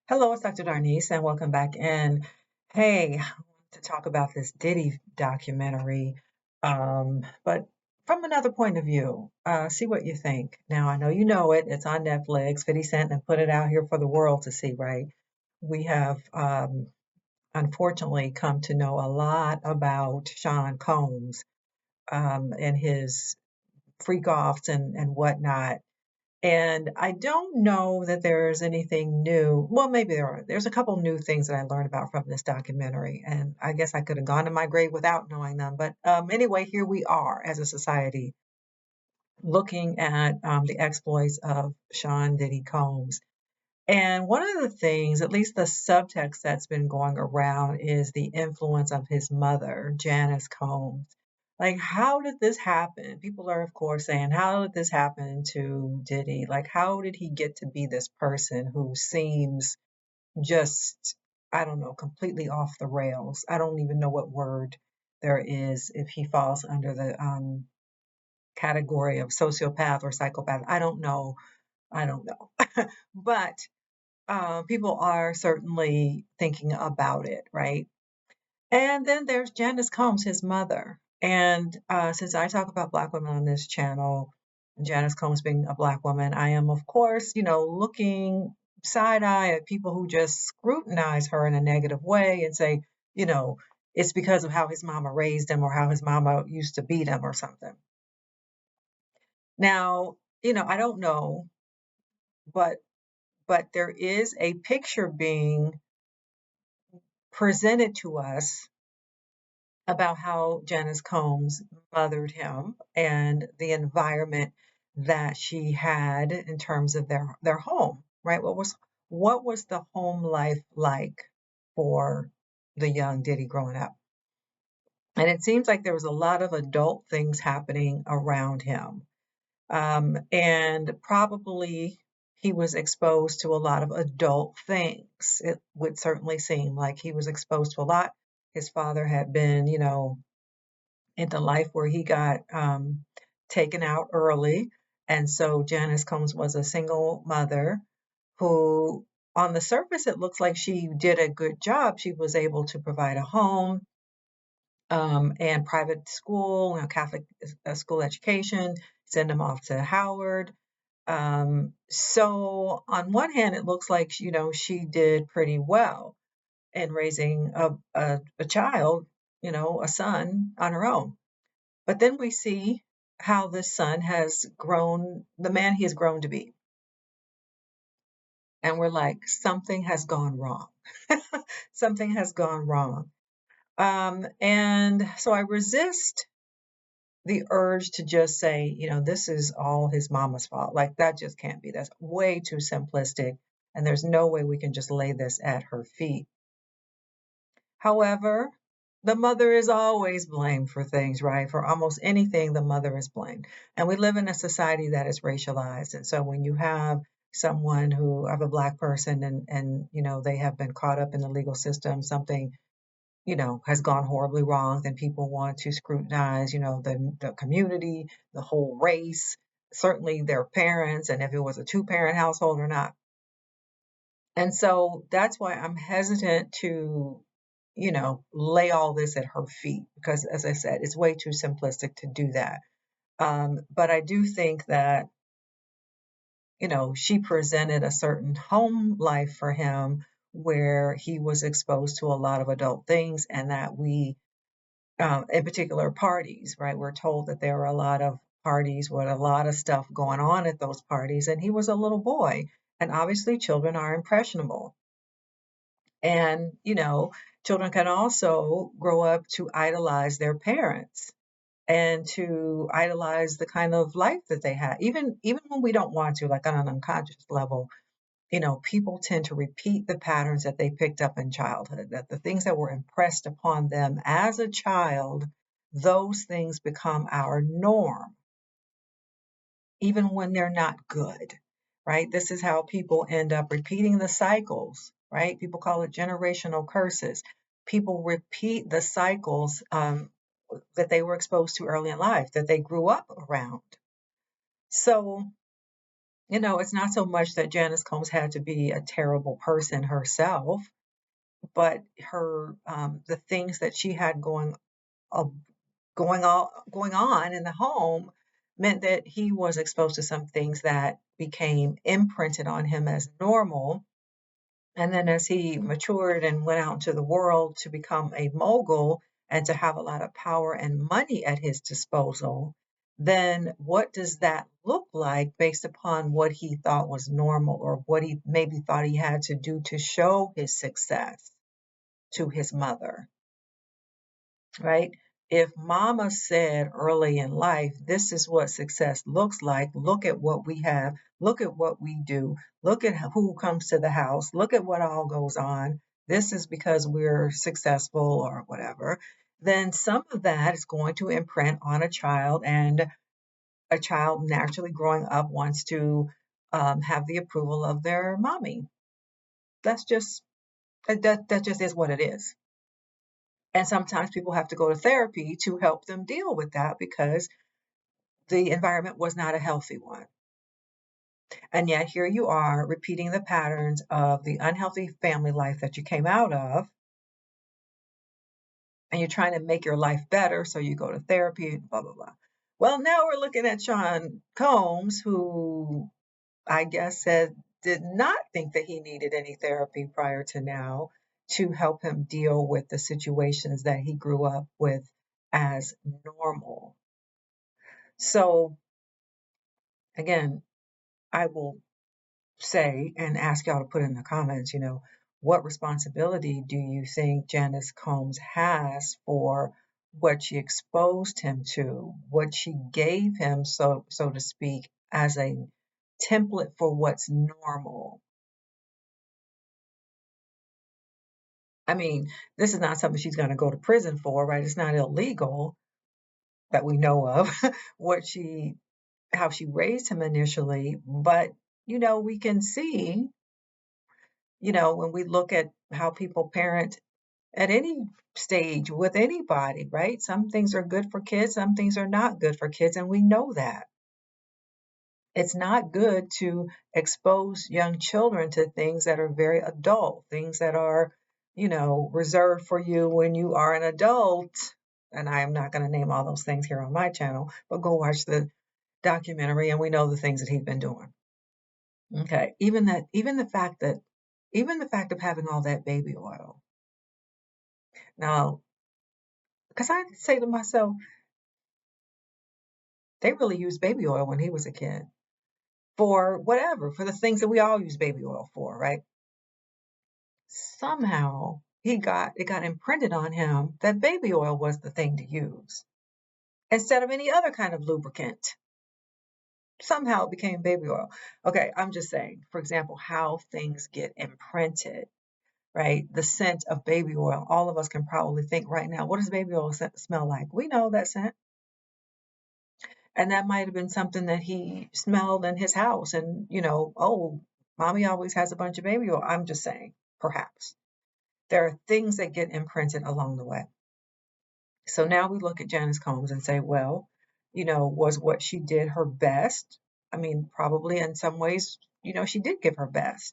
Hello, it's Dr. Darnice, and welcome back in. Hey, I want to talk about this Diddy documentary, but from another point of view. See what you think. Now, I know you know it. It's on Netflix. 50 Cent and put it out here for the world to see, right? We have, unfortunately, come to know a lot about Sean Combs and his freak offs and whatnot. And I don't know that there's anything new. Well, maybe there are. There's a couple new things that I learned about from this documentary, and I guess I could have gone to my grave without knowing them. But anyway, here we are as a society looking at the exploits of Sean Diddy Combs. And one of the things, at least the subtext that's been going around, is the influence of his mother, Janice Combs. Like, how did this happen? People are, of course, saying, how did this happen to Diddy? Like, how did he get to be this person who seems just, I don't know, completely off the rails? I don't even know what word there is if he falls under the category of sociopath or psychopath. I don't know. I don't know. But people are certainly thinking about it, right? And then there's Janice Combs, his mother. And since I talk about Black women on this channel, Janice Combs being a Black woman, I am, of course, looking side eye at people who just scrutinize her in a negative way and say, you know, it's because of how his mama raised him or how his mama used to beat him or something. Now, I don't know, but there is a picture being presented to us about how Janice Combs mothered him and the environment that she had in terms of their home, right? What was the home life like for the young Diddy growing up? And it seems like there was a lot of adult things happening around him. And probably he was exposed to a lot of adult things. It would certainly seem like he was exposed to a lot. His father had been, into life where he got taken out early. And so Janice Combs was a single mother who, on the surface, it looks like she did a good job. She was able to provide a home and private school, Catholic school education, send him off to Howard. So on one hand, it looks like, she did pretty well in raising a child, a son on her own. But then we see how this son has grown, the man he has grown to be. And we're like, something has gone wrong. Something has gone wrong. And so I resist the urge to just say, this is all his mama's fault. Like, that just can't be. That's way too simplistic. And there's no way we can just lay this at her feet. However, the mother is always blamed for things, right? For almost anything, the mother is blamed. And we live in a society that is racialized. And so when you have someone who of a black person and they have been caught up in the legal system, something, has gone horribly wrong, then people want to scrutinize, the community, the whole race, certainly their parents, and if it was a two-parent household or not. And so that's why I'm hesitant to, lay all this at her feet because, as I said, it's way too simplistic to do that. But I do think that, she presented a certain home life for him where he was exposed to a lot of adult things and that in particular parties, right? We're told that there were a lot of parties with a lot of stuff going on at those parties, and he was a little boy. And obviously, children are impressionable. And, children can also grow up to idolize their parents and to idolize the kind of life that they had. Even when we don't want to, like on an unconscious level, people tend to repeat the patterns that they picked up in childhood, that the things that were impressed upon them as a child, those things become our norm, even when they're not good, right? This is how people end up repeating the cycles, right? People call it generational curses. People repeat the cycles that they were exposed to early in life, that they grew up around. So It's not so much that Janice Combs had to be a terrible person herself, but the things that she had uh, going on in the home meant that he was exposed to some things that became imprinted on him as normal. And then as he matured and went out into the world to become a mogul and to have a lot of power and money at his disposal, then what does that look like based upon what he thought was normal or what he maybe thought he had to do to show his success to his mother, right? If mama said early in life, this is what success looks like, look at what we have, look at what we do, look at who comes to the house, look at what all goes on, this is because we're successful or whatever, then some of that is going to imprint on a child, and a child naturally growing up wants to have the approval of their mommy. That's just, that just is what it is. And sometimes people have to go to therapy to help them deal with that because the environment was not a healthy one. And yet here you are repeating the patterns of the unhealthy family life that you came out of, and you're trying to make your life better. So you go to therapy, blah, blah, blah. Well, now we're looking at Sean Combs, who I guess said did not think that he needed any therapy prior to now to help him deal with the situations that he grew up with as normal. So again, I will say and ask y'all to put in the comments, what responsibility do you think Janice Combs has for what she exposed him to, what she gave him, so to speak, as a template for what's normal? I mean, this is not something she's going to go to prison for, right? It's not illegal that we know of what how she raised him initially, but we can see, when we look at how people parent at any stage with anybody, right? Some things are good for kids, some things are not good for kids, and we know that. It's not good to expose young children to things that are very adult, things that are, reserved for you when you are an adult. And I am not going to name all those things here on my channel, but go watch the documentary and we know the things that he's been doing. Okay. Even the fact of having all that baby oil. Now, because I say to myself, they really used baby oil when he was a kid for whatever, for the things that we all use baby oil for, right? Somehow it got imprinted on him that baby oil was the thing to use instead of any other kind of lubricant. Somehow it became baby oil. Okay, I'm just saying, for example, how things get imprinted, right? The scent of baby oil. All of us can probably think right now, what does baby oil smell like? We know that scent. And that might have been something that he smelled in his house. And, oh, mommy always has a bunch of baby oil. I'm just saying, perhaps. There are things that get imprinted along the way. So now we look at Janice Combs and say, well, was what she did her best? I mean, probably in some ways, she did give her best.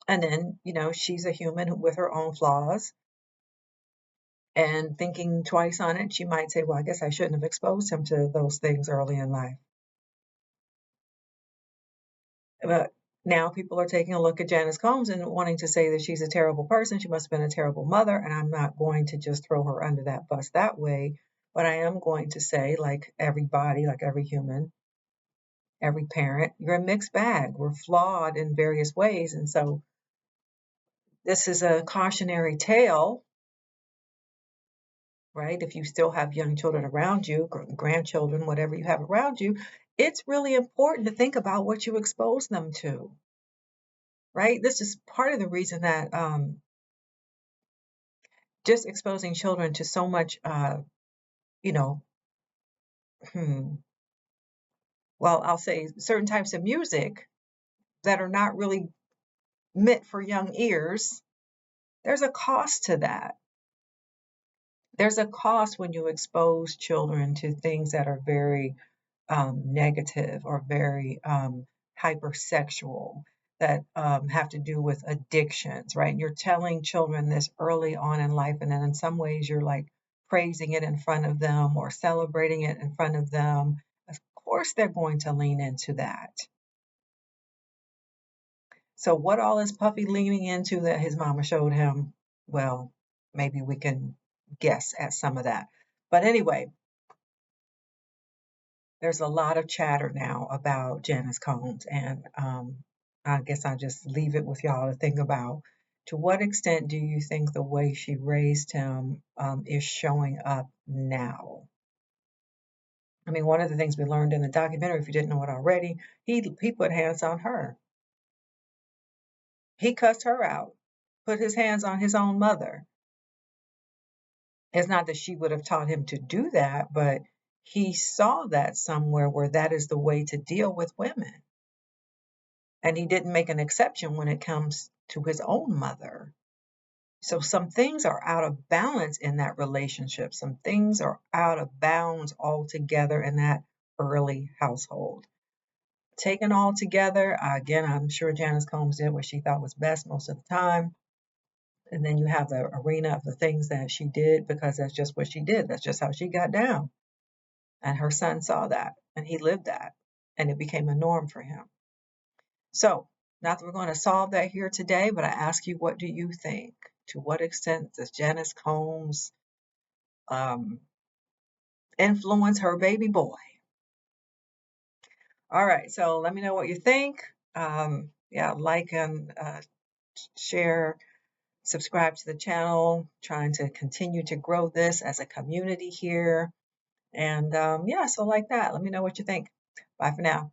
And then, she's a human with her own flaws. And thinking twice on it, she might say, well, I guess I shouldn't have exposed him to those things early in life. But now people are taking a look at Janice Combs and wanting to say that she's a terrible person. She must have been a terrible mother. And I'm not going to just throw her under that bus that way. But I am going to say, like everybody, like every human, every parent, you're a mixed bag. We're flawed in various ways. And so this is a cautionary tale, right? If you still have young children around you, grandchildren, whatever you have around you, it's really important to think about what you expose them to, right? This is part of the reason that just exposing children to so much, you know, hmm, well, I'll say certain types of music that are not really meant for young ears, there's a cost to that. There's a cost when you expose children to things that are very negative or very hypersexual, that have to do with addictions, right? You're telling children this early on in life, and then in some ways you're like praising it in front of them or celebrating it in front of them. Of course, they're going to lean into that. So, what all is Puffy leaning into that his mama showed him? Well, maybe we can guess at some of that. But anyway, there's a lot of chatter now about Janice Combs, and I guess I'll just leave it with y'all to think about. To what extent do you think the way she raised him is showing up now? I mean, one of the things we learned in the documentary, if you didn't know it already, he put hands on her. He cussed her out, put his hands on his own mother. It's not that she would have taught him to do that, but he saw that somewhere where that is the way to deal with women. And he didn't make an exception when it comes to his own mother. So some things are out of balance in that relationship. Some things are out of bounds altogether in that early household. Taken all together, again, I'm sure Janice Combs did what she thought was best most of the time. And then you have the arena of the things that she did because that's just what she did. That's just how she got down. And her son saw that and he lived that. And it became a norm for him. So, not that we're going to solve that here today, but I ask you, what do you think? To what extent does Janice Combs influence her baby boy? All right, so let me know what you think. Yeah, like and share, subscribe to the channel, trying to continue to grow this as a community here. And yeah, so like that, let me know what you think. Bye for now.